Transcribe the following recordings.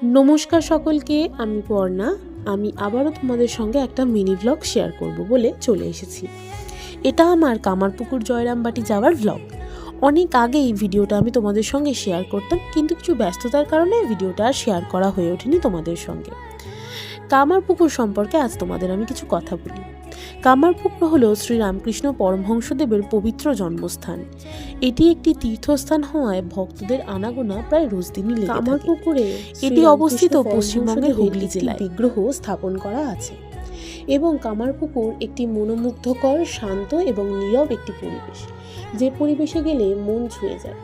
নমস্কার সকলকে, আমি পর্ণা। আমি আবারও তোমাদের সঙ্গে একটা মিনি ব্লগ শেয়ার করব বলে চলে এসেছি। এটা আমার কামারপুকুর জয়রামবাটি যাওয়ার ব্লগ। অনেক আগে এই ভিডিওটা আমি তোমাদের সঙ্গে শেয়ার করতাম, কিন্তু কিছু ব্যস্ততার কারণে ভিডিওটা আর শেয়ার করা হয়ে ওঠেনি তোমাদের সঙ্গে। কামারপুকুর সম্পর্কে আজ তোমাদের আমি কিছু কথা বলি। কামারপুকুর হলো শ্রীরামকৃষ্ণ পরমহংসদেবের পবিত্র জন্মস্থান। এটি একটি তীর্থস্থান হওয়ায় ভক্তদের আনাগোনা প্রায় রোজ দিনই লেগে থাকে। কামারপুকুরে এটি অবস্থিত পশ্চিমবঙ্গের হুগলি জেলায় বিগ্রহ স্থাপন করা আছে এবং কামারপুকুর একটি মনোমুগ্ধকর, শান্ত এবং নীরব একটি পরিবেশ, যে পরিবেশে গেলে মন ছুঁয়ে যায়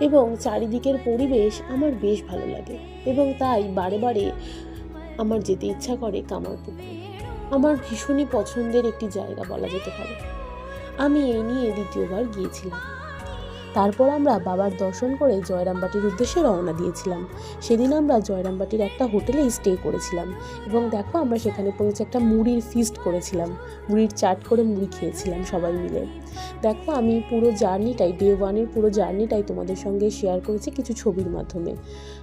এবং চারিদিকের পরিবেশ আমার বেশ ভালো লাগে এবং তাই বারে বারে আমার যেতে ইচ্ছা করে কামারপুকুর। আমার ভীষণই পছন্দের একটি জায়গা বলা যেতে পারে। আমি এই নিয়ে দ্বিতীয়বার গিয়েছিলাম। তারপর আমরা বাবার দর্শন করে জয়রামবাটির উদ্দেশ্যে রওনা দিয়েছিলাম। সেদিন আমরা জয়রামবাটির একটা হোটেলেই স্টে করেছিলাম এবং দেখো আমরা সেখানে পৌঁছে একটা মুড়ির ফিস্ট করেছিলাম। মুড়ির চাট করে মুড়ি খেয়েছিলাম সবাই মিলে। দেখো আমি পুরো জার্নিটাই, ডে 1-এর পুরো জার্নিটাই তোমাদের সঙ্গে শেয়ার করেছি কিছু ছবির মাধ্যমে।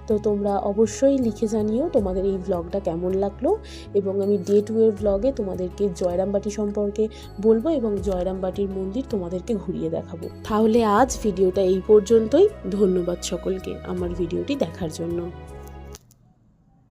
তো তোমরা অবশ্যই লিখে জানিও তোমাদের এই ব্লগটা কেমন লাগলো, এবং আমি ডে 2-এর ব্লগে তোমাদেরকে জয়রামবাটি সম্পর্কে বলবো এবং জয়রামবাটির মন্দির তোমাদেরকে ঘুরিয়ে দেখাবো। তাহলে আজ ভিডিওটা এই পর্যন্তই। ধন্যবাদ সকলকে আমার ভিডিওটি দেখার জন্য।